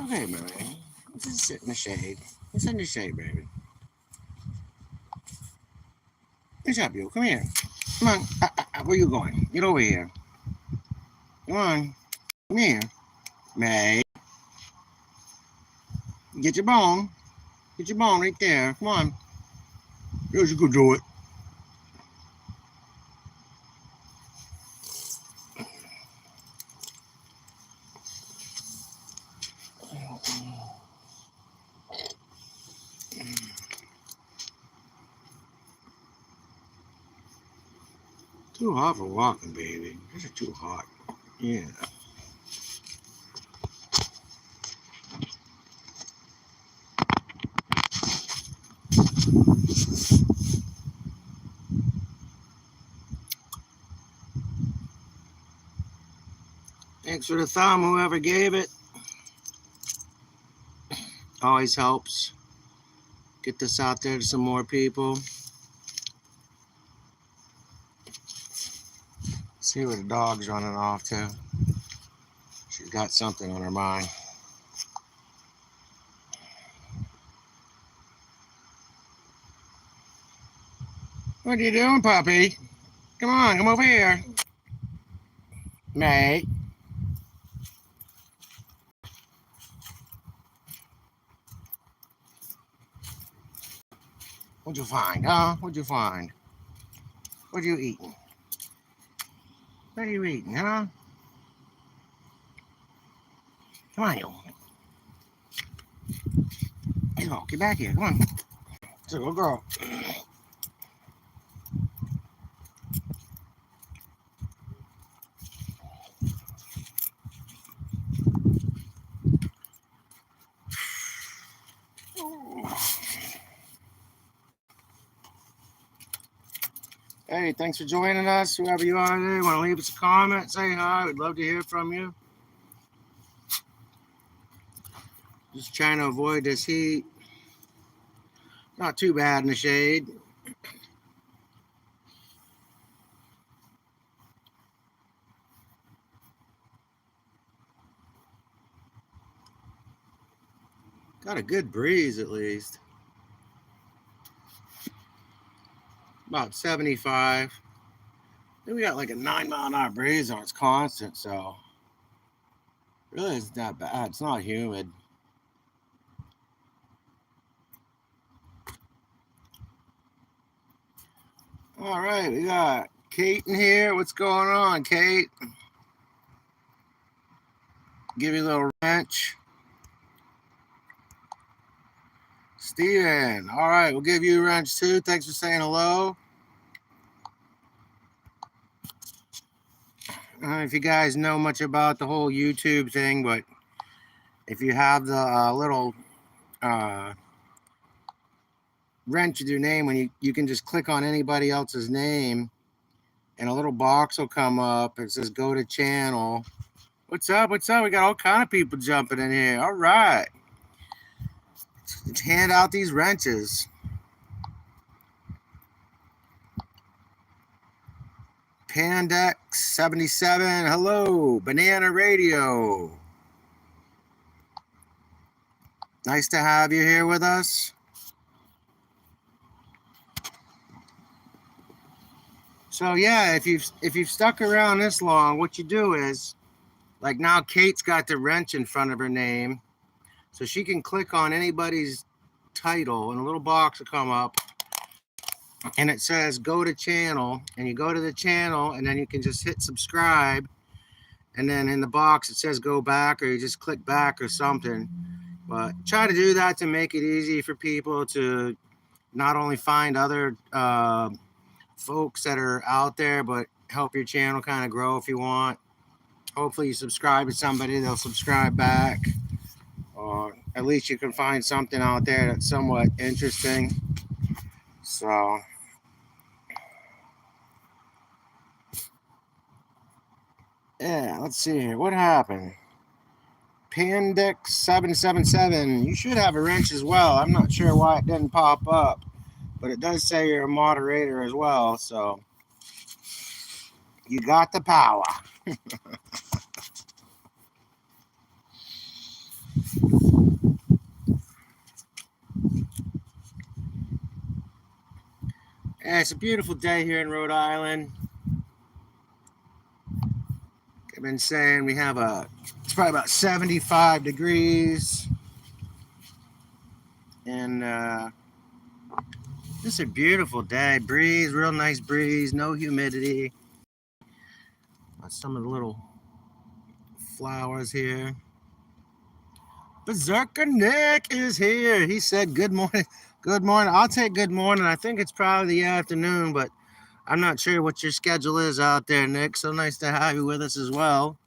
Okay, baby. Let's just sit in the shade. Let's sit in the shade, baby. What's up, you? Come here. Come on. Where you going? Get over here. Come on. Come here. May. Get your bone. Get your bone right there. Come on. Yes, you can do it. Too hot for walking, baby. This is too hot. Yeah. Thanks for the thumb, whoever gave it. Always helps. Get this out there to some more people. See where the dog's running off to. She's got something on her mind. What are you doing, puppy? Come on, come over here. May. What'd you find, huh? What'd you find? What are you eating? What are you eating, huh? Come on, you. Hey, look, get back here. Come on. It's a little girl. Hey, thanks for joining us. Whoever you are today, want to leave us a comment, say hi. We'd love to hear from you. Just trying to avoid this heat. Not too bad in the shade. Got a good breeze at least. About 75. Then we got like a 9-mile-an-hour breeze on. It's constant, so really it's not bad. It's not humid. All right, we got Kate in here. What's going on, Kate? Give you a little wrench. Steven, all right, we'll give you a wrench too. Thanks for saying hello. I don't know if you guys know much about the whole YouTube thing, but if you have the little wrench with your name, when you can just click on anybody else's name and a little box will come up. It says go to channel. What's up? What's up? We got all kind of people jumping in here. All right. Let's hand out these wrenches. Pandex77. Hello. Banana Radio. Nice to have you here with us. So yeah, if you've stuck around this long, what you do is, like now Kate's got the wrench in front of her name, so she can click on anybody's title and a little box will come up and it says go to channel, and you go to the channel and then you can just hit subscribe, and then in the box it says go back, or you just click back or something. But try to do that to make it easy for people to not only find other folks that are out there, but help your channel kind of grow if you want. Hopefully you subscribe to somebody, they'll subscribe back, or at least you can find something out there that's somewhat interesting. So yeah, let's see here. What happened? Pandex777. You should have a wrench as well. I'm not sure why it didn't pop up, but it does say you're a moderator as well, so you got the power. Yeah, it's a beautiful day here in Rhode Island. I've been saying it's probably about 75 degrees. And just a beautiful day. Breeze, real nice breeze, no humidity. Some of the little flowers here. Berserker Nick is here. He said, good morning. Good morning. I'll take good morning. I think it's probably the afternoon, but I'm not sure what your schedule is out there, Nick. So nice to have you with us as well.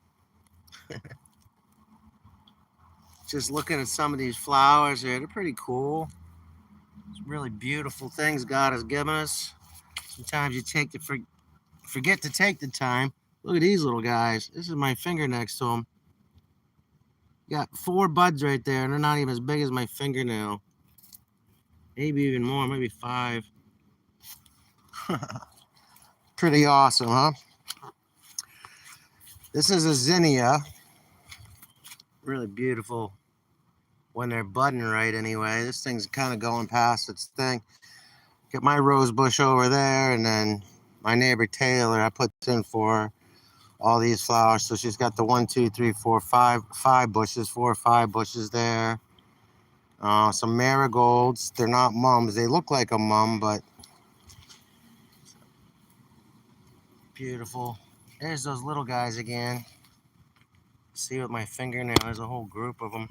Just looking at some of these flowers here. They're pretty cool. It's really beautiful things God has given us. Sometimes you forget to take the time. Look at these little guys. This is my finger next to them. Got 4 buds right there, and they're not even as big as my fingernail. Maybe even more, maybe 5. Pretty awesome, huh? This is a zinnia. Really beautiful when they're budding right anyway. This thing's kind of going past its thing. Got my rose bush over there, and then my neighbor Taylor, I put in for all these flowers. So she's got the 1, 2, 3, 4, 5 bushes, 4 or 5 bushes there. Some marigolds. They're not mums. They look like a mum, but beautiful. There's those little guys again. See with my fingernail, there's a whole group of them.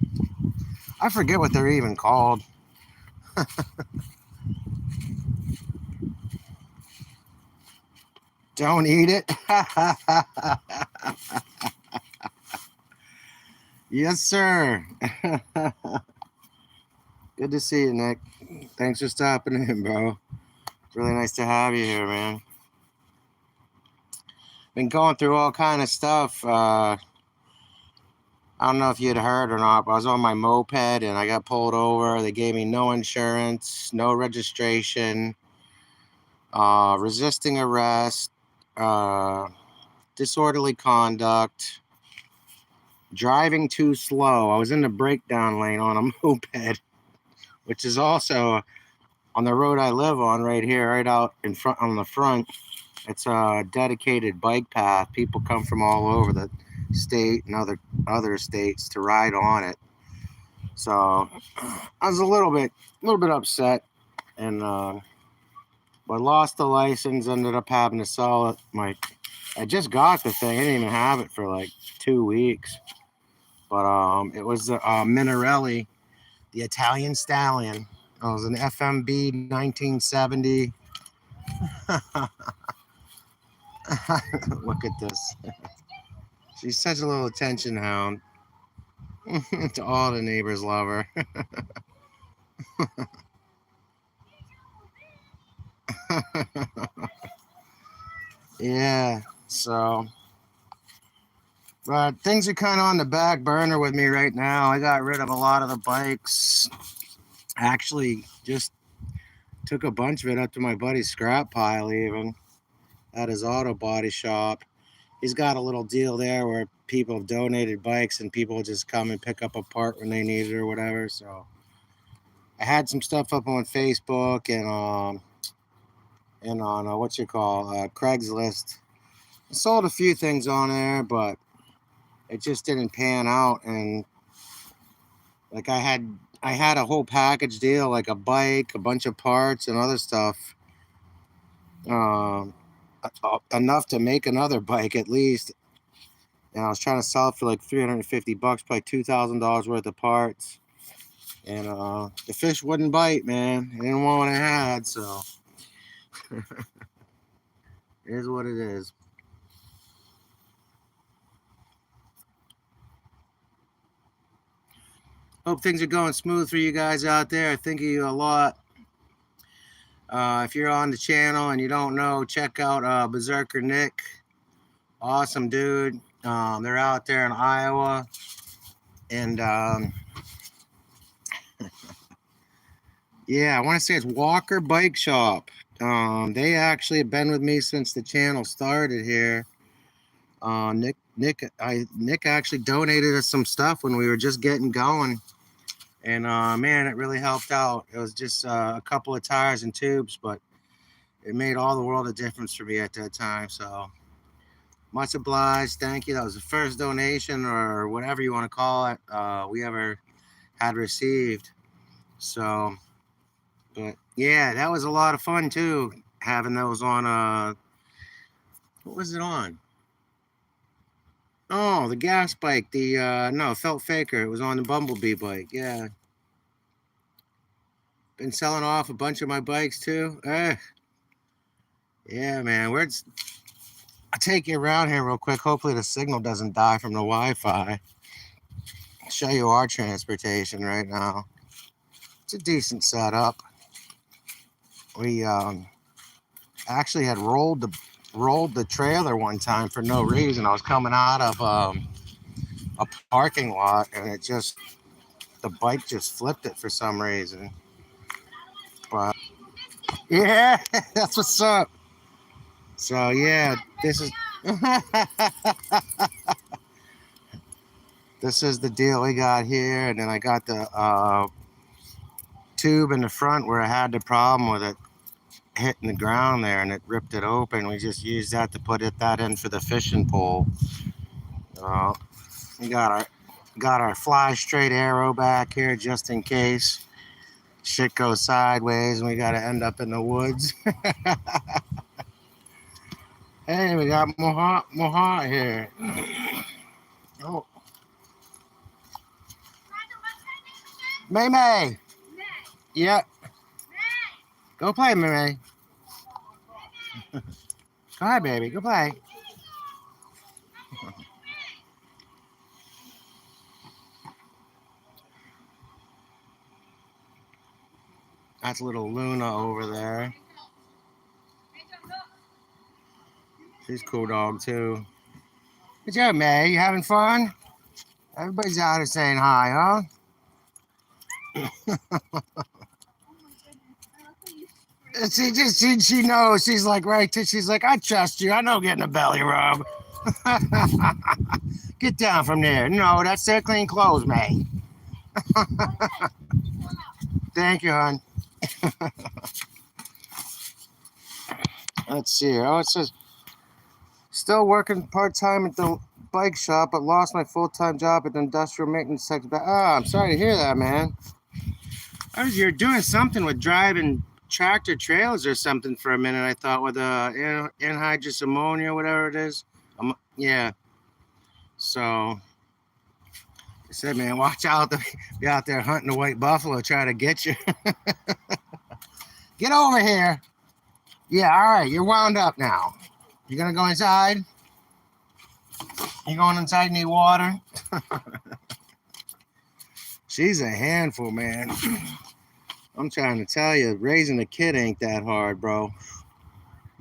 I forget what they're even called. Don't eat it. Yes, sir. Good to see you, Nick. Thanks for stopping in, bro. It's really nice to have you here, man. Been going through all kind of stuff. I don't know if you'd heard or not, but I was on my moped and I got pulled over. They gave me no insurance, no registration, resisting arrest, disorderly conduct, driving too slow. I was in the breakdown lane on a moped, which is also on the road I live on right here, right out in front on the front. It's a dedicated bike path. People come from all over the state and other states to ride on it. So I was a little bit upset, and but lost the license. Ended up having to sell it. I just got the thing. I didn't even have it for like 2 weeks. But it was the Minarelli, the Italian Stallion. It was an FMB 1970. Look at this. She's such a little attention hound. All the neighbors love her. Yeah, so but things are kind of on the back burner with me right now. I got rid of a lot of the bikes. Actually, just took a bunch of it up to my buddy's scrap pile even at his auto body shop. He's got a little deal there where people have donated bikes and people just come and pick up a part when they need it or whatever. So I had some stuff up on Facebook and on Craigslist. I sold a few things on there, but it just didn't pan out. And like I had a whole package deal, like a bike, a bunch of parts, and other stuff. Enough to make another bike at least. And I was trying to sell it for like $350, probably $2,000 worth of parts. And the fish wouldn't bite, man. They didn't want what I had, so it is what it is. Hope things are going smooth for you guys out there. I think of you a lot. If you're on the channel and you don't know, check out Berserker Nick. Awesome dude. They're out there in Iowa. And yeah, I want to say it's Walker Bike Shop. They actually have been with me since the channel started here. Nick actually donated us some stuff when we were just getting going. And man, it really helped out. It was just a couple of tires and tubes, but it made all the world of difference for me at that time. So much obliged. Thank you. That was the first donation or whatever you want to call it we ever had received. So, but yeah, that was a lot of fun too. Having those on what was it on? Oh, the gas bike. The no, Felt Faker. It was on the Bumblebee bike. Yeah. Been selling off a bunch of my bikes too. Yeah, man. I'll take you around here real quick. Hopefully the signal doesn't die from the Wi-Fi. I'll show you our transportation right now. It's a decent setup. We actually had rolled the trailer one time for no reason. I was coming out of a parking lot and the bike just flipped it for some reason. But yeah, that's what's up. So yeah, this is this is the deal we got here, and then I got the tube in the front where I had the problem with it hitting the ground there, and it ripped it open. We just used that to put that in for the fishing pole. We got our fly straight arrow back here just in case shit goes sideways and we got to end up in the woods. Hey, we got Moha here. Oh, May May. Yeah. Go play, May May. Go ahead, baby. Go play. That's little Luna over there. She's a cool dog too. Good job, May. You having fun? Everybody's out here saying hi, huh? She knows. She's like right to. She's like, I trust you. I know getting a belly rub. Get down from there. No, that's their clean clothes, May. Thank you, hon. Let's see. Oh, it says still working part-time at the bike shop, but lost my full-time job at the industrial maintenance sector. I'm sorry to hear that, man. You're doing something with driving tractor trailers or something for a minute. I thought with anhydrous ammonia, whatever it is. Yeah. So I said, man, watch out. Be out there hunting a white buffalo, try to get you. Get over here. Yeah, all right. You're wound up now. You gonna go inside? You going inside, need water? She's a handful, man. I'm trying to tell you, raising a kid ain't that hard, bro.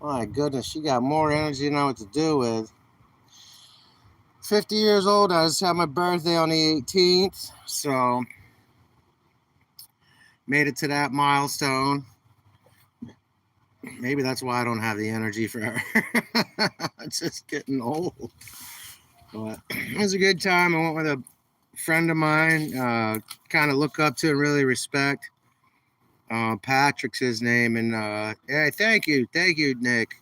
My goodness, she got more energy than I know what to do with. 50 years old, I just had my birthday on the 18th, so made it to that milestone. Maybe that's why I don't have the energy for her. It's just getting old. But it was a good time. I went with a friend of mine, kind of look up to and really respect. Patrick's his name, and yeah, thank you, Nick.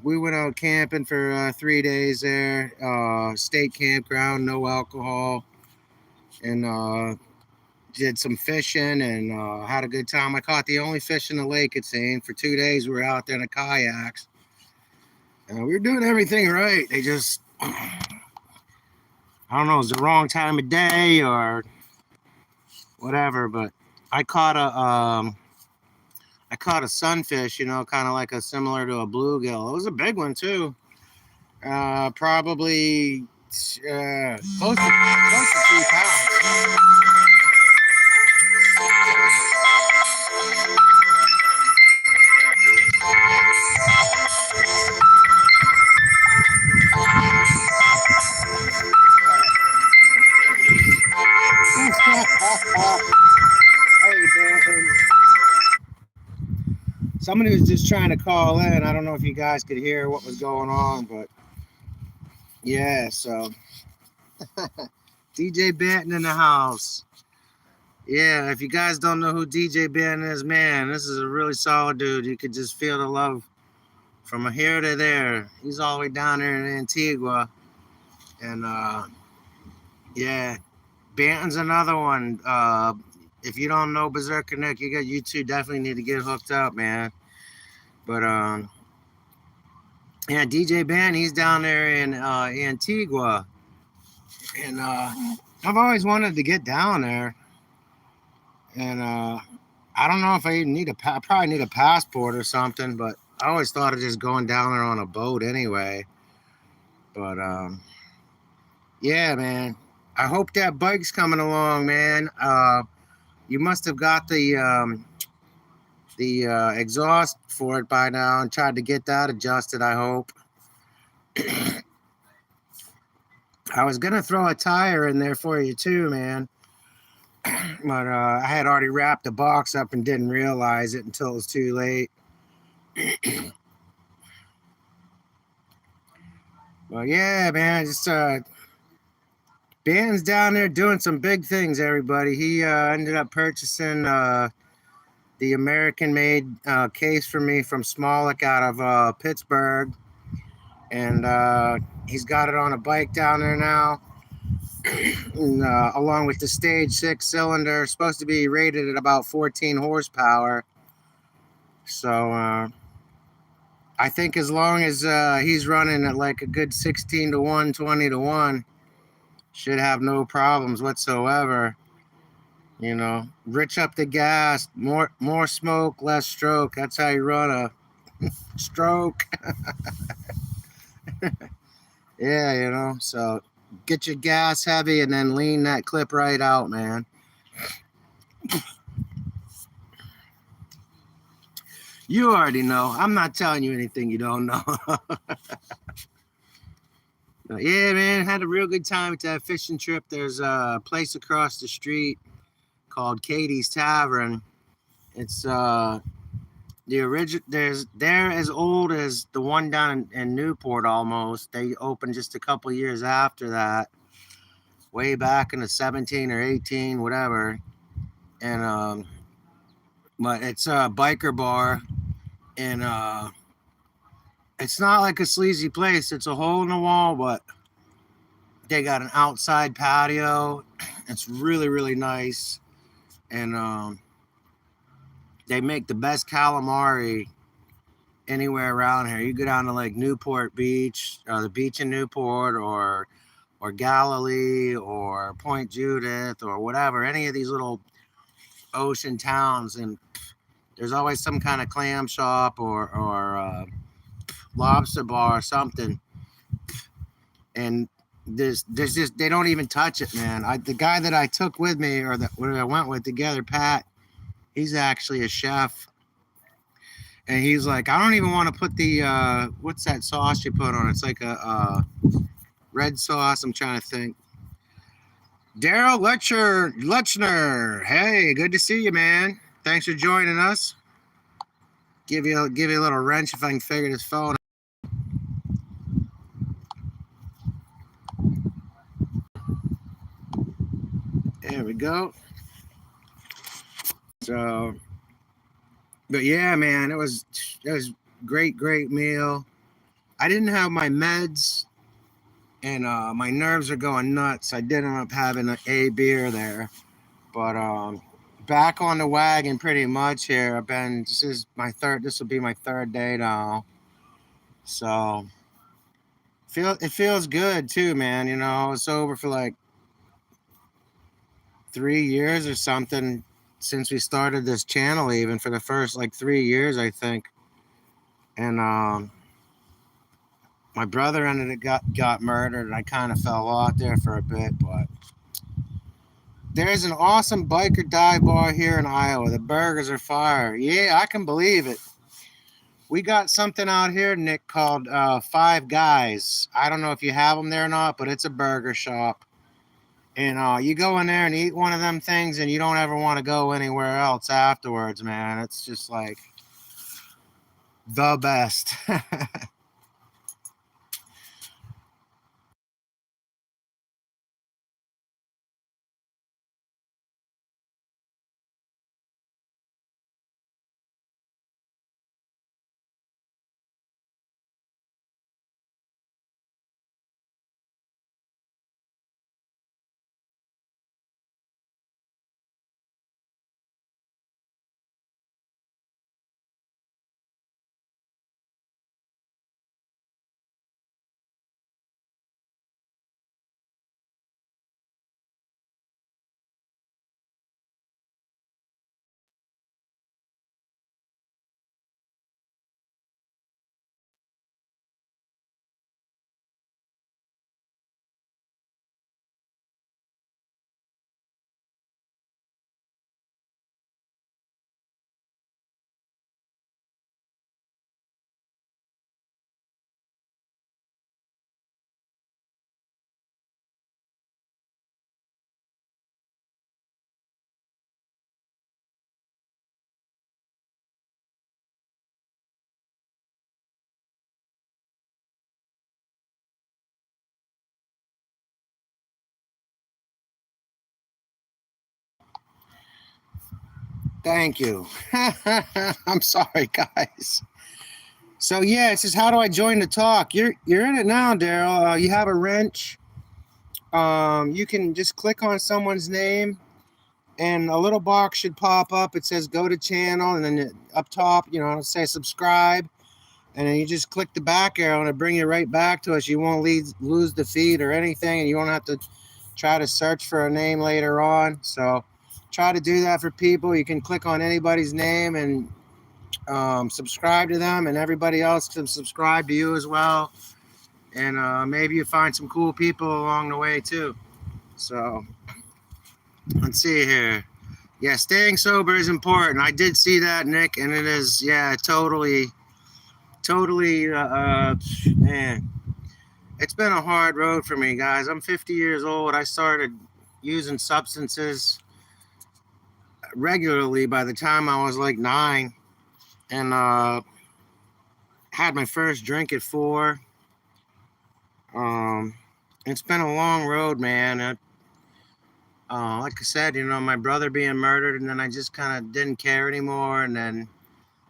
We went out camping for 3 days there, state campground, no alcohol, and did some fishing and had a good time. I caught the only fish in the lake, it seemed. For 2 days, we were out there in the kayaks. We were doing everything right. They just, I don't know, it was the wrong time of day or whatever, but I caught a sunfish, kind of like similar to a bluegill. It was a big one too. Probably close to 3 pounds. Somebody was just trying to call in. I don't know if you guys could hear what was going on, but yeah, so DJ Benton in the house. Yeah, if you guys don't know who DJ Ben is, man, this is a really solid dude. You could just feel the love from here to there. He's all the way down there in Antigua. And yeah, Banton's another one. If you don't know Berserker Nick, you two definitely need to get hooked up, man. But yeah, DJ Ben, he's down there in Antigua, and I've always wanted to get down there, and I don't know if I even need I probably need a passport or something, but I always thought of just going down there on a boat anyway. But yeah, man, I hope that bike's coming along, man. You must have got the exhaust for it by now and tried to get that adjusted. I hope. I was gonna throw a tire in there for you too, man, but I had already wrapped the box up and didn't realize it until it was too late. Well, yeah, man, just Ben's down there doing some big things. Everybody, he ended up purchasing the American-made case for me from Smolik out of Pittsburgh, and he's got it on a bike down there now. And, along with the stage 6-cylinder, supposed to be rated at about 14 horsepower. So I think as long as he's running at like a good 16 to 1, 20 to 1, should have no problems whatsoever. You know, rich up the gas, more smoke, less stroke. That's how you run a stroke. Yeah, you know, so get your gas heavy and then lean that clip right out, man. You already know. I'm not telling you anything you don't know. Yeah, man, had a real good time at that fishing trip. There's a place across the street called Katie's Tavern. It's the original. They're as old as the one down in Newport almost. They opened just a couple years after that, way back in the 17 or 18, whatever. And but it's a biker bar, and it's not like a sleazy place. It's a hole in the wall, but they got an outside patio. It's really, really nice. And they make the best calamari anywhere around here. You go down to like Newport Beach, the beach in Newport, or Galilee, or Point Judith, or whatever, any of these little ocean towns, and there's always some kind of clam shop or lobster bar or something. And there's just they don't even touch it, man. The guy that I took with me, or that I went with together, Pat, he's actually a chef, and he's like, I don't even want to put the what's that sauce you put on? It's like a red sauce. I'm trying to think. Daryl Lechner. Hey, good to see you, man. Thanks for joining us. Give you a little wrench if I can figure this phone out. There we go. So, but yeah, man, it was great meal. I didn't have my meds, and my nerves are going nuts. I did end up having a beer there, but back on the wagon pretty much here. This will be my third day now. So it feels good too, man. You know, I was sober for like 3 years or something since we started this channel, even for the first like 3 years, I think. And my brother got murdered, and I kind of fell off there for a bit, but there's an awesome biker dive bar here in Iowa. The burgers are fire. Yeah, I can believe it. We got something out here, Nick, called Five Guys. I don't know if you have them there or not, but it's a burger shop. And you go in there and eat one of them things, and you don't ever want to go anywhere else afterwards, man. It's just like the best. Thank you. I'm sorry, guys. So yeah, it says, how do I join the talk? You're in it now, Daryl. You have a wrench. You can just click on someone's name, and a little box should pop up. It says go to channel, and then up top, it'll say subscribe, and then you just click the back arrow, and it'll bring you right back to us. You won't lose the feed or anything, and you won't have to try to search for a name later on. So try to do that for people. You can click on anybody's name and subscribe to them, and everybody else can subscribe to you as well. And maybe you find some cool people along the way too. So let's see here. Yeah, staying sober is important. I did see that, Nick, and it is, yeah, totally, man. It's been a hard road for me, guys. I'm 50 years old. I started using substances regularly by the time I was like 9, and had my first drink at 4. It's been a long road, man. Like I said, my brother being murdered, and then I just kind of didn't care anymore. And then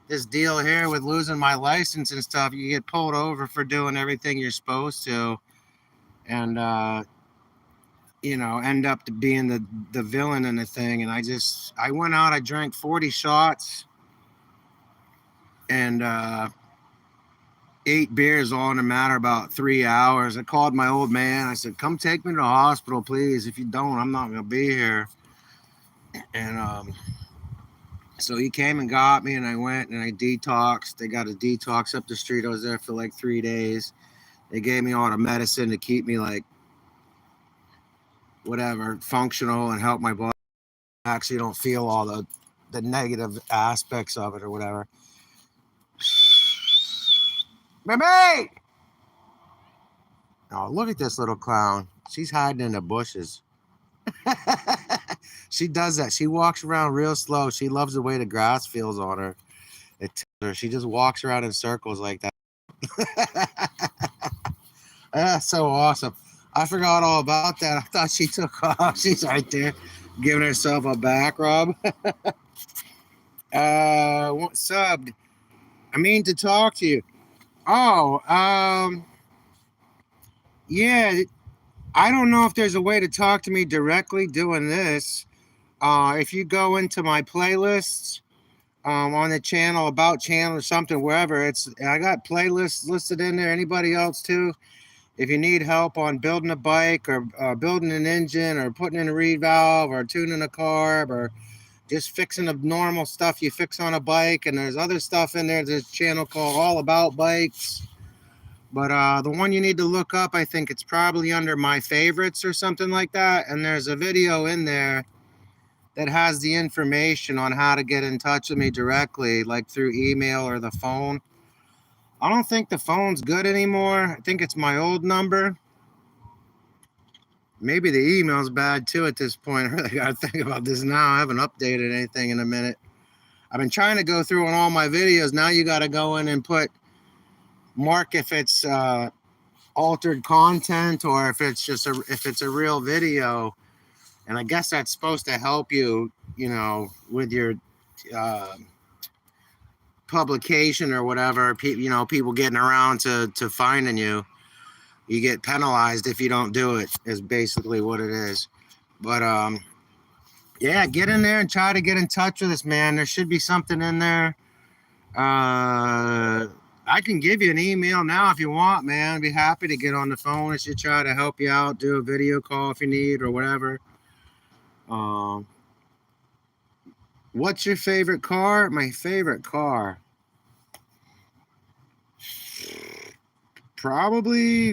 this deal here with losing my license and stuff, you get pulled over for doing everything you're supposed to, and end up being the villain in the thing. And I went out, I drank 40 shots, and 8 beers all in a matter of about 3 hours. I called my old man. I said, come take me to the hospital, please. If you don't, I'm not going to be here. And so he came and got me, and I went and I detoxed. They got a detox up the street. I was there for like 3 days. They gave me all the medicine to keep me like whatever, functional, and help my body actually don't feel all the negative aspects of it or whatever. Baby! Oh, look at this little clown. She's hiding in the bushes. She does that. She walks around real slow. She loves the way the grass feels on her. She just walks around in circles like that. That's so awesome. I forgot all about that. I thought she took off. She's right there giving herself a back rub. Subbed. I mean to talk to you. Oh, yeah. I don't know if there's a way to talk to me directly doing this. If you go into my playlists on the channel, about channel or something, wherever, I got playlists listed in there. Anybody else too? If you need help on building a bike or building an engine or putting in a reed valve or tuning a carb or just fixing the normal stuff you fix on a bike, and there's other stuff in there. There's a channel called All About Bikes. But the one you need to look up, I think it's probably under my favorites or something like that. And there's a video in there that has the information on how to get in touch with me directly, like through email or the phone. I don't think the phone's good anymore. I think it's my old number. Maybe the email's bad too at this point. I really got to think about this now. I haven't updated anything in a minute. I've been trying to go through on all my videos. Now you got to go in and mark if it's altered content or if it's just if it's a real video. And I guess that's supposed to help you, with your publication or whatever. People getting around to finding you. You get penalized if you don't do it, is basically what it is. But yeah, get in there and try to get in touch with us, man. There should be something in there. I can give you an email now if you want, man. I'd be happy to get on the phone and should try to help you out, do a video call if you need or whatever. What's your favorite car? My favorite car, probably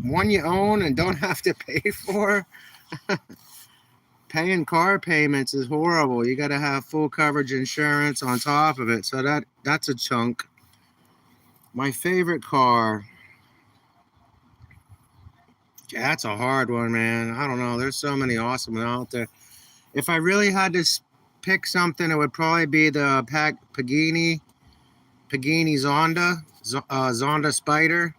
one you own and don't have to pay for. Paying car payments is horrible. You got to have full coverage insurance on top of it, so that's a chunk. My favorite car, that's a hard one, man. I don't know. There's so many awesome ones out there. If I really had to pick something, it would probably be the Pagani Zonda Spider.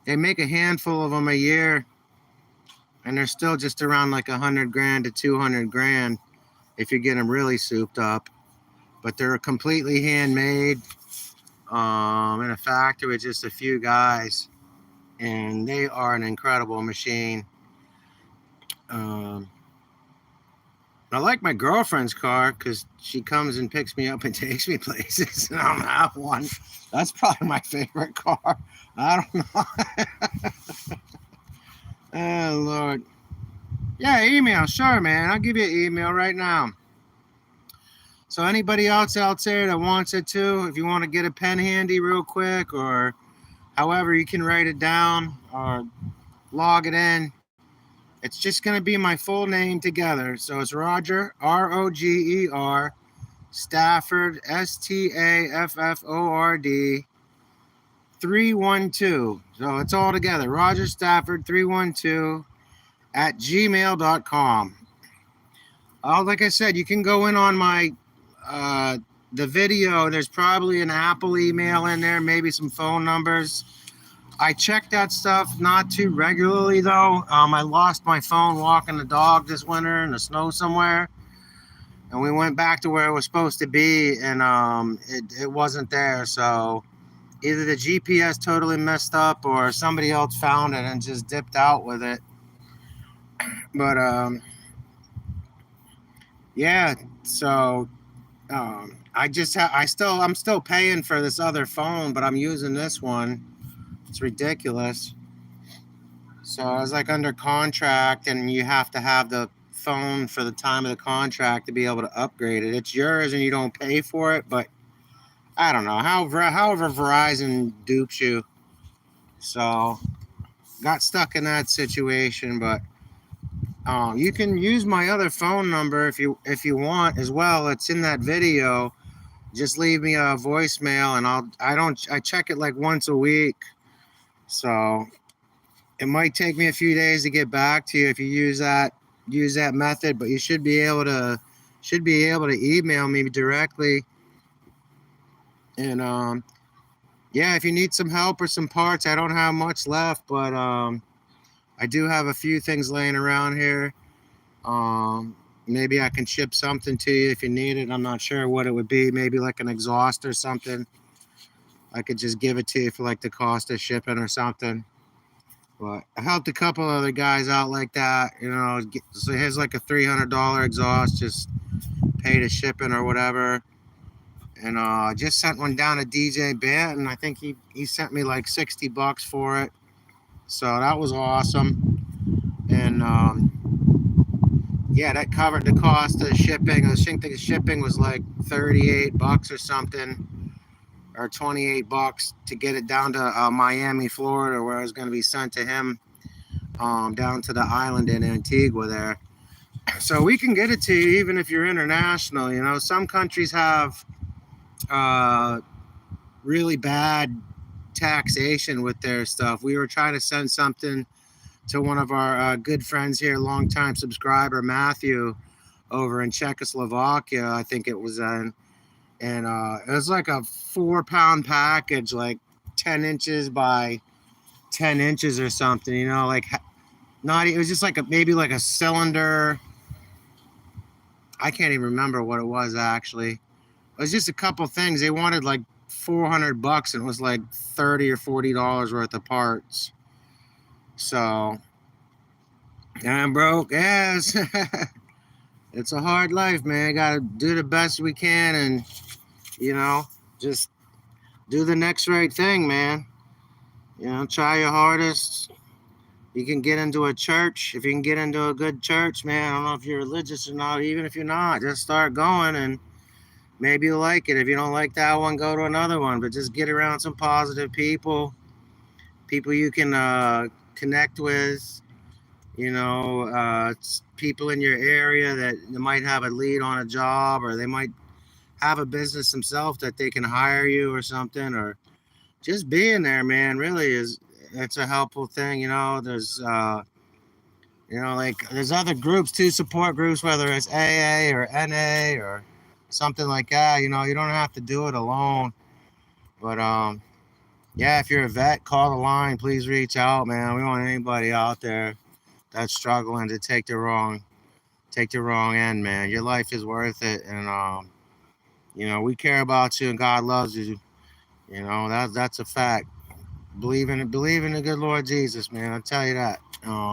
They make a handful of them a year, and they're still just around like $100,000 to $200,000. if you get them really souped up. But they're completely handmade in a factory with just a few guys, and they are an incredible machine. Um, I like my girlfriend's car because she comes and picks me up and takes me places, and I don't have one. That's probably my favorite car. I don't know. Oh, Lord. Yeah, email. Sure, man. I'll give you an email right now. So anybody else out there that wants it too, if you want to get a pen handy real quick, or however you can write it down or log it in, it's just going to be my full name together. So it's Roger, Roger, Stafford, Stafford, 312. So it's all together. Roger Stafford 312 at gmail.com. Like I said, you can go in on my the video. There's probably an Apple email in there, maybe some phone numbers. I check that stuff not too regularly though. I lost my phone walking the dog this winter in the snow somewhere, and we went back to where it was supposed to be, and it wasn't there. So either the GPS totally messed up, or somebody else found it and just dipped out with it. But yeah. So I'm still paying for this other phone, but I'm using this one. It's ridiculous. So I was like under contract, and you have to have the phone for the time of the contract to be able to upgrade it. It's yours and you don't pay for it, but I don't know. However Verizon dupes you. So got stuck in that situation, but you can use my other phone number if you want as well. It's in that video. Just leave me a voicemail, and I check it like once a week. So it might take me a few days to get back to you if you use that method, but you should be able to email me directly. And yeah, if you need some help or some parts, I don't have much left, but I do have a few things laying around here. Maybe I can ship something to you if you need it. I'm not sure what it would be. Maybe like an exhaust or something. I could just give it to you for like the cost of shipping or something. But I helped a couple other guys out like that. So here's like a $300 exhaust. Just pay the shipping or whatever. And I just sent one down to DJ Banton. I think he sent me like $60 for it. So that was awesome. And yeah, that covered the cost of shipping. I think the shipping was like $38 or something, or $28 to get it down to Miami, Florida, where it was going to be sent to him down to the island in Antigua there. So we can get it to you even if you're international. Some countries have really bad taxation with their stuff. We were trying to send something to one of our good friends here, longtime subscriber, Matthew, over in Czechoslovakia, I think it was in. And it was like a 4-pound package, like 10 inches by 10 inches or something, it was just like maybe like a cylinder. I can't even remember what it was actually. It was just a couple things. They wanted like $400 and it was like $30 or $40 worth of parts. So I'm broke. Yes. It's a hard life, man. Gotta do the best we can, and just do the next right thing, man. Try your hardest. You can get into a church. If you can get into a good church, man, I don't know if you're religious or not. Even if you're not, just start going, and maybe you'll like it. If you don't like that one, go to another one. But just get around some positive people you can connect with. People in your area that might have a lead on a job, or they might have a business themselves that they can hire you or something, or just being there, man, really it's a helpful thing. There's there's other groups too, support groups, whether it's AA or NA or something like that. You don't have to do it alone. But yeah, if you're a vet, call the line. Please reach out, man. We want anybody out there that's struggling to take the wrong take the wrong end, man. Your life is worth it, and we care about you, and God loves you. That's a fact. Believe in the good Lord Jesus, man. I tell you that.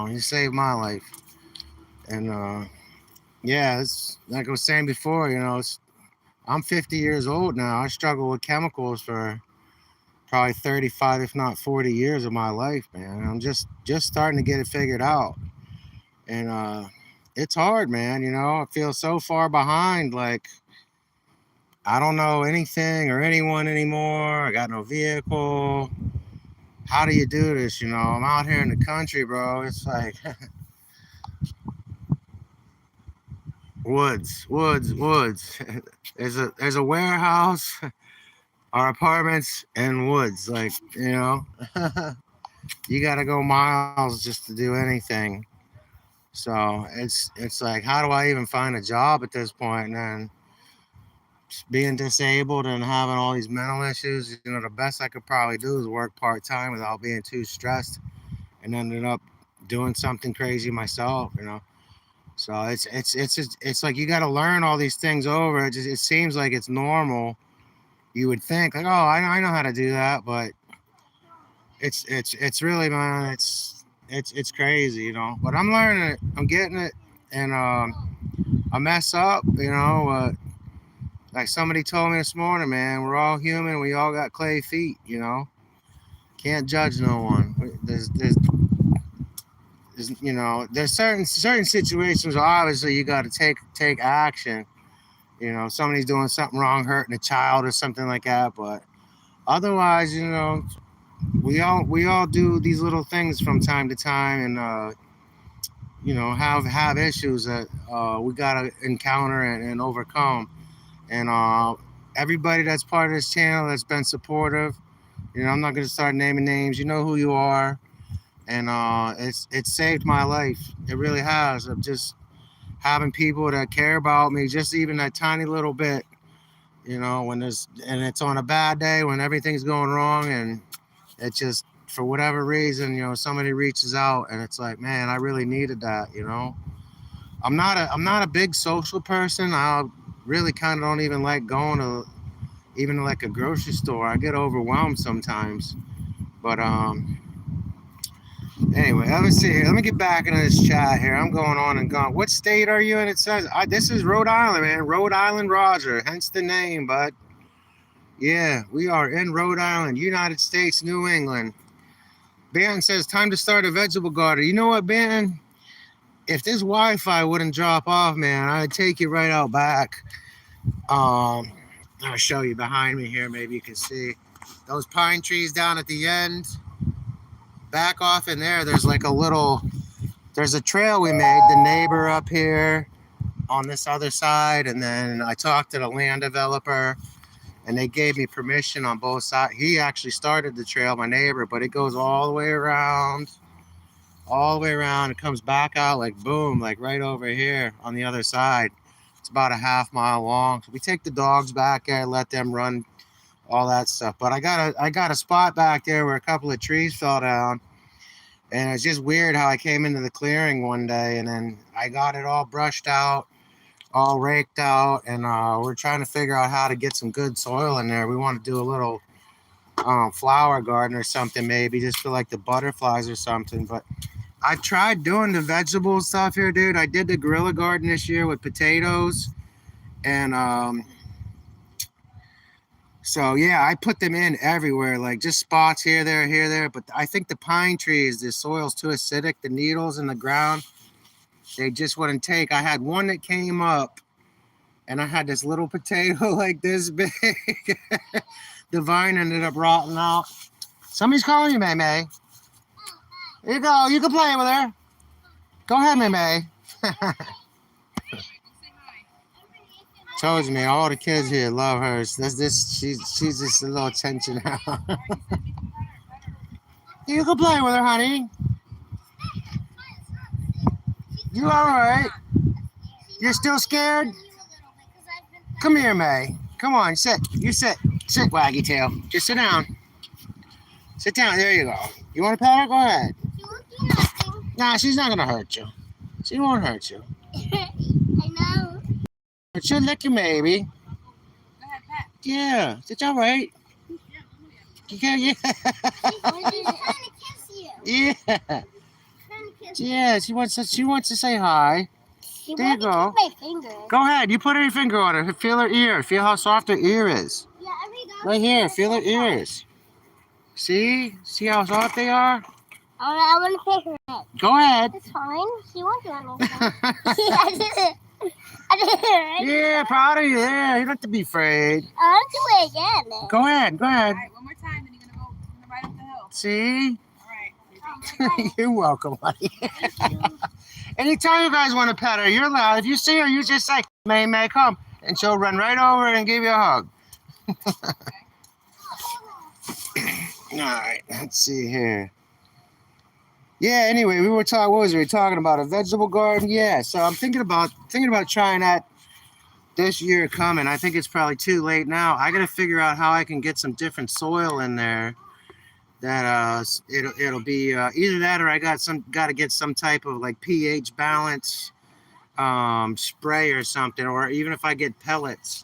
He saved my life, and yeah, it's like I was saying before. I'm 50 years old now. I struggle with chemicals for probably 35, if not 40 years of my life, man. I'm just starting to get it figured out, and it's hard, man. I feel so far behind. Like I don't know anything or anyone anymore. I got no vehicle. How do you do this? I'm out here in the country, bro. It's like woods, woods, woods. There's a warehouse, our apartments, and woods. Like you got to go miles just to do anything. So it's like, how do I even find a job at this point? And then being disabled and having all these mental issues, the best I could probably do is work part time without being too stressed, and ended up doing something crazy myself. So it's like you got to learn all these things over. It seems like it's normal. You would think like, oh, I know how to do that, but it's really, man, it's crazy. But I'm learning it. I'm getting it, and I mess up. Like somebody told me this morning, man, we're all human. We all got clay feet. Can't judge no one. There's certain situations where obviously you got to take action. Somebody's doing something wrong, hurting a child or something like that. But otherwise, we all do these little things from time to time, and have issues that we gotta encounter and overcome. And everybody that's part of this channel that's been supportive, I'm not gonna start naming names. You know who you are, and it's saved my life. It really has. Of just having people that care about me, just even that tiny little bit. When it's on a bad day when everything's going wrong, and it just for whatever reason, somebody reaches out, and it's like, man, I really needed that. I'm not a big social person. I really kind of don't even like going to even like a grocery store. I get overwhelmed sometimes. But anyway, let me see. Let me get back into this chat here. I'm going on and gone. What state are you in? It says this is Rhode Island, man. Rhode Island Roger, hence the name. But yeah, we are in Rhode Island, United States, New England. Ben says time to start a vegetable garden. You know what, Ben? If this Wi-Fi wouldn't drop off, man, I'd take you right out back. I'll show you behind me here. Maybe you can see those pine trees down at the end. Back off in there, there's a trail we made. The neighbor up here on this other side, and then I talked to the land developer, and they gave me permission on both sides. He actually started the trail, my neighbor, but it goes all the way around. It comes back out like boom, like right over here on the other side. It's about a half mile long. So we take the dogs back there, let them run, all that stuff. But I got a spot back there where a couple of trees fell down, and it's just weird how I came into the clearing one day, and then I got it all brushed out, all raked out, and we're trying to figure out how to get some good soil in there. We want to do a little flower garden or something, maybe just for like the butterflies or something. But I've tried doing the vegetable stuff here, dude. I did the guerrilla garden this year with potatoes, and so yeah, I put them in everywhere, like just spots here, there. But I think the pine trees, the soil's too acidic. The needles in the ground, they just wouldn't take. I had one that came up, and I had this little potato like this big. The vine ended up rotting out. Somebody's calling you, May May. Here you go. You can play with her. Go ahead, May May. Told you, man. All the kids here love her. She's just a little attention. You can play with her, honey. You all right? You're still scared? Come here, May. Come on, sit. You sit. Sit, Waggy Tail. Just sit down. Sit down. There you go. You want to pet her? Go ahead. Nah, she's not going to hurt you. She won't hurt you. I know. It should lick you, maybe. Go ahead, pet. Yeah, it's all right. Yeah, She's trying to kiss you. yeah, Trying to kiss you. yeah. She wants to say hi. She There you wants to go. kiss my finger. Go ahead. You put your finger on her. Feel her ear. Feel how soft her ear is. Yeah, every dog. Right here. Feel her ears. See? See how soft they are? I want to pick her head. Go ahead. It's fine. She won't do anything. I did it. I did it. Right? Yeah, proud of you. Yeah, you don't have to be afraid. I want to do it again. Then. Go ahead. Go All ahead. right, one more time, then you're gonna go right up the hill. See? All right. Oh, my God. You're welcome, honey. Thank you. Anytime you guys want to pet her, you're allowed. If you see her, you just say, May, come. And she'll run right over and give you a hug. All right, let's see here. Yeah, anyway, we were talking, what was we talking about? A vegetable garden? Yeah, so I'm thinking about trying that this year coming. I think it's probably too late now. I got to figure out how I can get some different soil in there that it'll be either that or I got to get some type of like pH balance spray or something, or even if I get pellets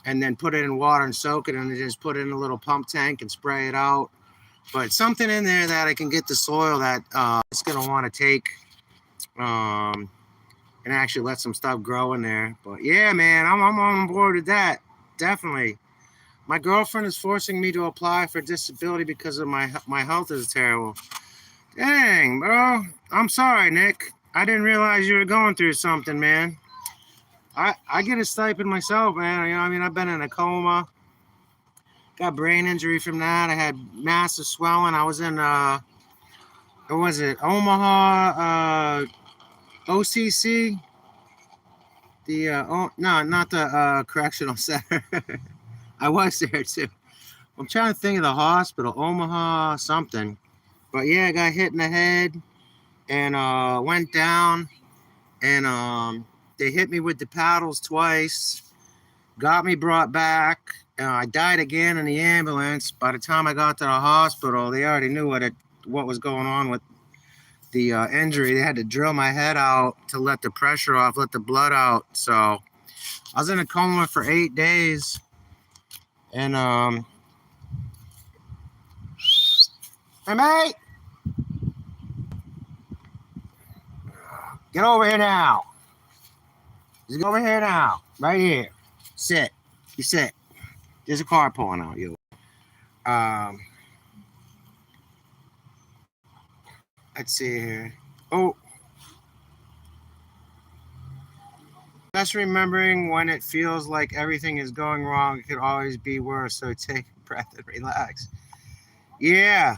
and then put it in water and soak it and then just put it in a little pump tank and spray it out. But something in there that I can get the soil that it's gonna want to take and actually let some stuff grow in there. But yeah, man, I'm on board with that. Definitely. My girlfriend is forcing me to apply for disability because of my health is terrible. Dang, bro. I'm sorry, Nick. I didn't realize you were going through something, man. I get a stipend myself, man. You know, I mean, I've been in a coma. Got brain injury from that. I had massive swelling. I was in what was it? Omaha OCC. No, not the correctional center. I was there too. I'm trying to think of the hospital, Omaha something. But yeah, I got hit in the head and went down and they hit me with the paddles twice, got me brought back. I died again in the ambulance. By the time I got to the hospital, they already knew what was going on with the injury. They had to drill my head out to let the pressure off, let the blood out. So I was in a coma for 8 days. And hey, mate, get over here now. Just go over here now, right here. Sit. You sit. There's a car pulling out you. Let's see here. Oh, just remembering when it feels like everything is going wrong, it could always be worse. So take a breath and relax. Yeah,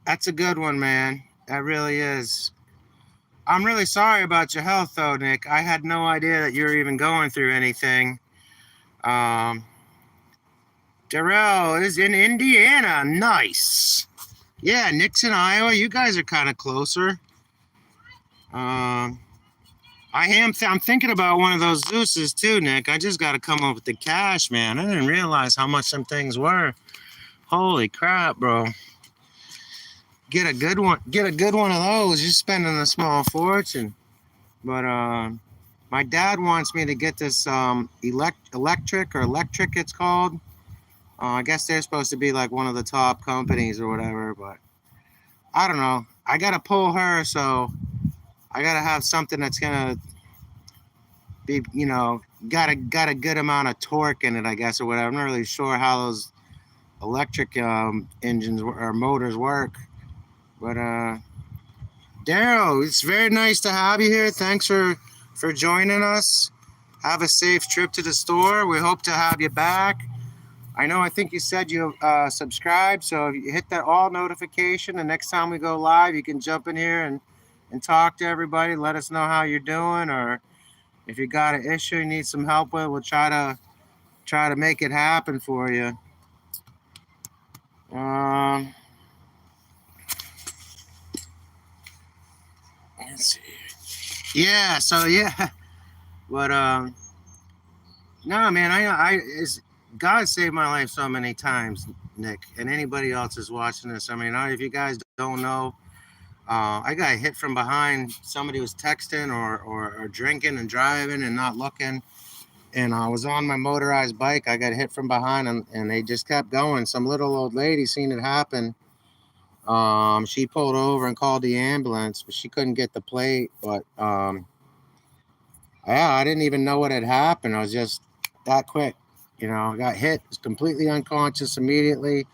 that's a good one, man. That really is. I'm really sorry about your health, though, Nick. I had no idea that you were even going through anything. Darrell is in Indiana. Nice. Yeah, Nick's in Iowa. You guys are kind of closer. I'm thinking about one of those Zeus's too, Nick. I just got to come up with the cash, man. I didn't realize how much some things were. Holy crap, bro. Get a good one of those. You're spending a small fortune. But my dad wants me to get this electric it's called. I guess they're supposed to be like one of the top companies or whatever, but I don't know. I gotta pull her, so I gotta have something that's gonna be, got a good amount of torque in it, I guess, or whatever. I'm not really sure how those electric engines or motors work. But Daryl, it's very nice to have you here. Thanks for joining us. Have a safe trip to the store. We hope to have you back. I think you said you subscribed, so if you hit that all notification, the next time we go live, you can jump in here and talk to everybody. Let us know how you're doing, or if you got an issue you need some help with, we'll try to make it happen for you. Let's see. Yeah, so yeah. But no, man, God saved my life so many times, Nick, and anybody else is watching this. I mean, if you guys don't know, I got hit from behind. Somebody was texting or drinking and driving and not looking. And I was on my motorized bike. I got hit from behind, and they just kept going. Some little old lady seen it happen. She pulled over and called the ambulance, but she couldn't get the plate. But yeah, I didn't even know what had happened. I was just that quick. I got hit, was completely unconscious immediately.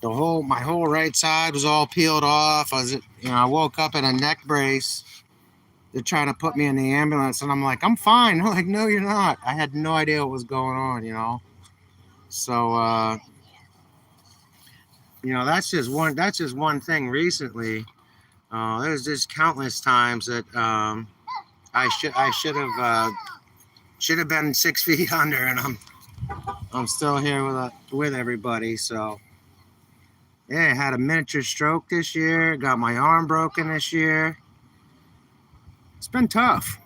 My whole right side was all peeled off. I woke up in a neck brace. They're trying to put me in the ambulance, and I'm like, I'm fine. They're like, no, you're not. I had no idea what was going on. So that's just one thing recently. There's just countless times that I should have been 6 feet under, and I'm still here with everybody. So yeah, I had a miniature stroke this year. Got my arm broken this year. It's been tough.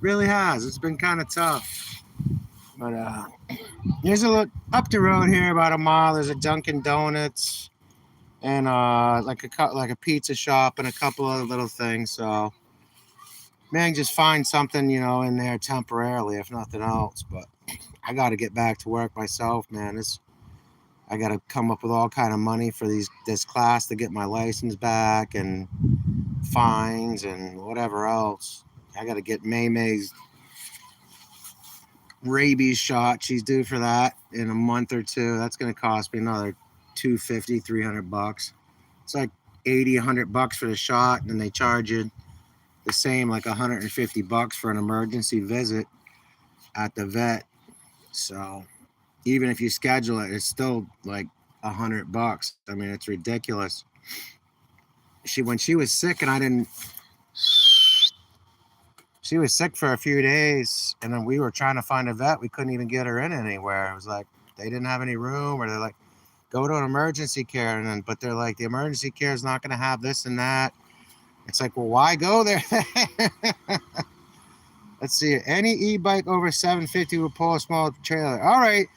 Really has. It's been kind of tough. But there's a look up the road here, about a mile. There's a Dunkin' Donuts and like a pizza shop and a couple other little things. So man, just find something in there temporarily, if nothing else. But I got to get back to work myself, man. I got to come up with all kind of money for this class to get my license back, and fines and whatever else. I got to get May's rabies shot. She's due for that in a month or two. That's going to cost me another $250, $300. It's like $80, $100 for the shot, and then they charge you the same, like $150 for an emergency visit at the vet. So even if you schedule it, it's still like $100. I mean, it's ridiculous. When she was sick, and she was sick for a few days, and then we were trying to find a vet. We couldn't even get her in anywhere. It was like they didn't have any room, or they're like, go to an emergency care, but they're like, the emergency care is not going to have this and that. It's like, well, why go there? Let's see. Any e-bike over 750 will pull a small trailer. All right.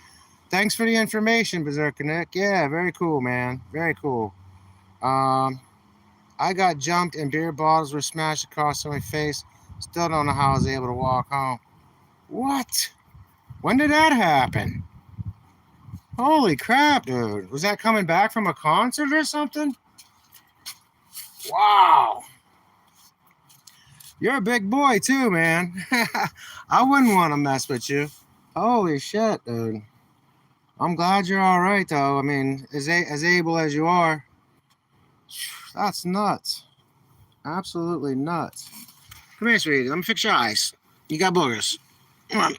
Thanks for the information, Berserker Nick. Yeah, very cool, man. Very cool. I got jumped and beer bottles were smashed across my face. Still don't know how I was able to walk home. What? When did that happen? Holy crap, dude. Was that coming back from a concert or something? Wow. You're a big boy too, man. I wouldn't want to mess with you. Holy shit, dude. I'm glad you're all right, though. I mean, as able as you are. That's nuts. Absolutely nuts. Come here, sweetie. Let me fix your eyes. You got boogers. Come on.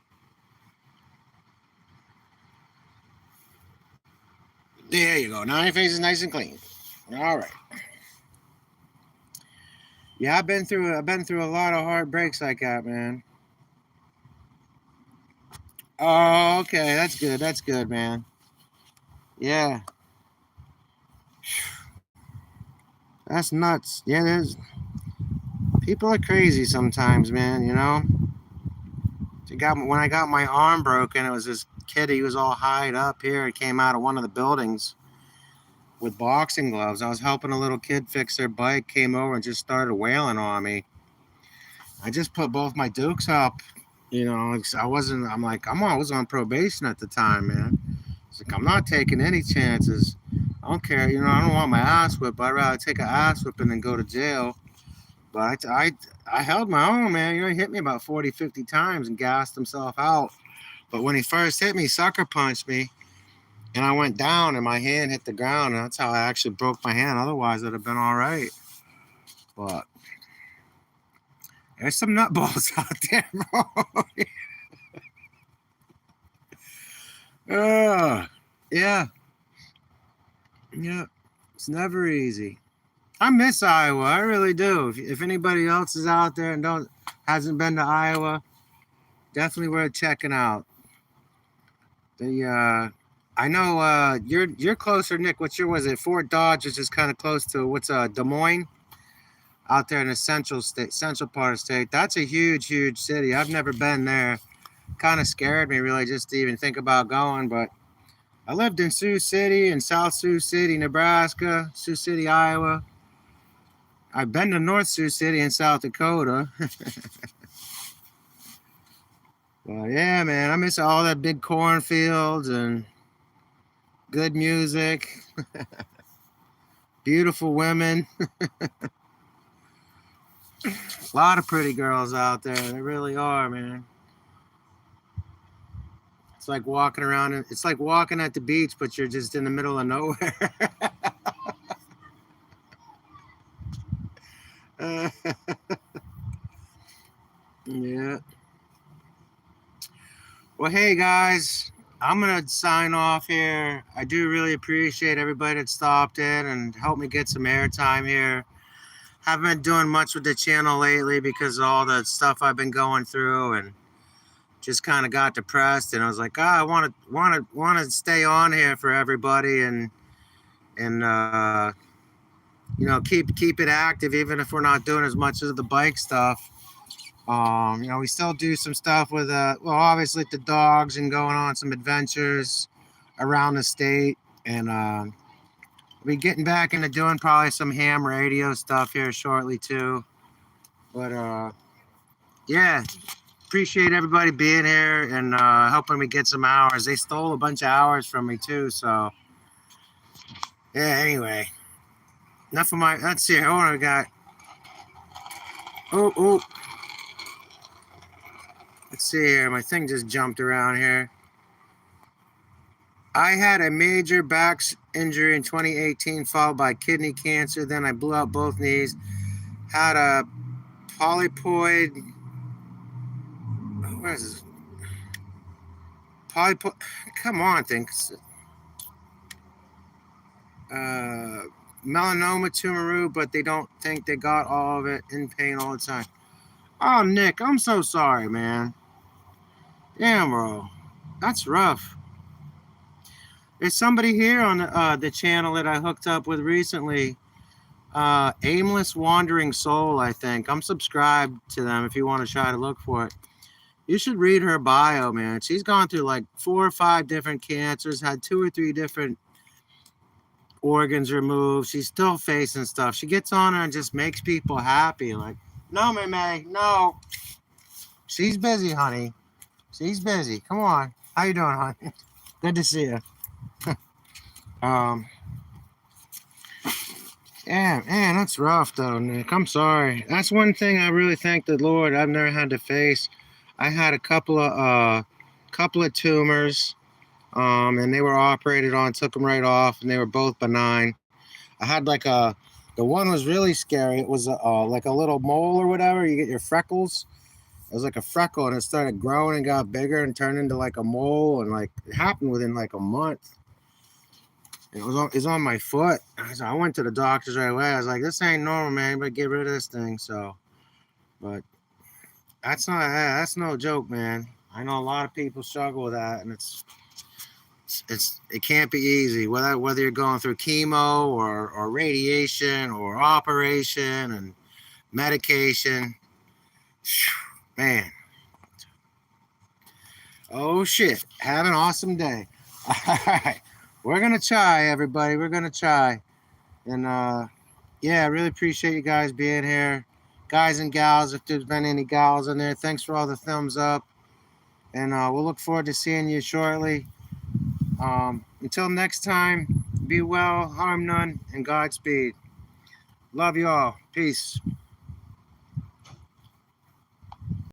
There you go. Now your face is nice and clean. All right. Yeah, I've been through a lot of hard breaks like that, man. Oh, okay. That's good. That's good, man. Yeah. That's nuts. Yeah, people are crazy sometimes, man, When I got my arm broken, it was this kid. He was all high up here. He came out of one of the buildings with boxing gloves. I was helping a little kid fix their bike, came over and just started wailing on me. I just put both my dukes up. I was on probation at the time, man. It's like, I'm not taking any chances. I don't care. I don't want my ass whipped. I'd rather take an ass whipping than go to jail. But I held my own, man. He hit me about 40, 50 times and gassed himself out. But when he first hit me, sucker punched me. And I went down and my hand hit the ground. And that's how I actually broke my hand. Otherwise, it'd have been all right. But there's some nutballs out there, bro. Yeah. Yeah. It's never easy. I miss Iowa. I really do. If anybody else is out there and hasn't been to Iowa, definitely worth checking out. I know you're closer, Nick. Was it? Fort Dodge, which is kind of close to Des Moines, out there in the central part of the state. That's a huge, huge city. I've never been there. Kind of scared me really just to even think about going, but I lived in Sioux City and South Sioux City, Nebraska, Sioux City, Iowa. I've been to North Sioux City in South Dakota. Well, yeah, man, I miss all that big cornfields and good music, beautiful women. A lot of pretty girls out there. They really are, man. It's like walking around. It's like walking at the beach, but you're just in the middle of nowhere. Yeah. Well, hey guys, I'm gonna sign off here. I do really appreciate everybody that stopped in and helped me get some airtime here. Haven't been doing much with the channel lately because of all the stuff I've been going through, and just kind of got depressed. And I was like, I want to stay on here for everybody, and keep it active, even if we're not doing as much of the bike stuff. We still do some stuff with obviously the dogs and going on some adventures around the state, and we'll be getting back into doing probably some ham radio stuff here shortly too. But yeah, appreciate everybody being here and helping me get some hours. They stole a bunch of hours from me too, so yeah. Anyway, enough of my. Let's see. Oh, I got. Oh. Let's see here. My thing just jumped around here. I had a major back injury in 2018 followed by kidney cancer. Then I blew out both knees. Had a polypoid. What is this? Come on, things. Melanoma tumor, but they don't think they got all of it, in pain all the time. Oh, Nick, I'm so sorry, man. Damn, bro. That's rough. There's somebody here on the channel that I hooked up with recently. Aimless Wandering Soul, I think. I'm subscribed to them if you want to try to look for it. You should read her bio, man. She's gone through like 4 or 5 different cancers, had 2 or 3 different organs removed. She's still facing stuff. She gets on her and just makes people happy. Like, no, May, no. She's busy, honey. She's busy. Come on. How you doing, honey? Good to see you. Yeah, man, that's rough though, Nick. I'm sorry. That's one thing I really thank the Lord I've never had to face. I had a couple of tumors, and they were operated on, took them right off, and they were both benign. I had the one was really scary. It was like a little mole or whatever. You get your freckles. It was like a freckle, and it started growing and got bigger and turned into like a mole, and like it happened within like a month. It was on my foot. So I went to the doctors right away. I was like, this ain't normal, man. But get rid of this thing. So, but that's no joke, man. I know a lot of people struggle with that, and it can't be easy. Whether you're going through chemo or radiation or operation and medication, man. Oh shit! Have an awesome day. All right. We're going to try, everybody. We're going to try. And, yeah, I really appreciate you guys being here. Guys and gals, if there's been any gals in there, thanks for all the thumbs up. And we'll look forward to seeing you shortly. Until next time, be well, harm none, and Godspeed. Love you all. Peace.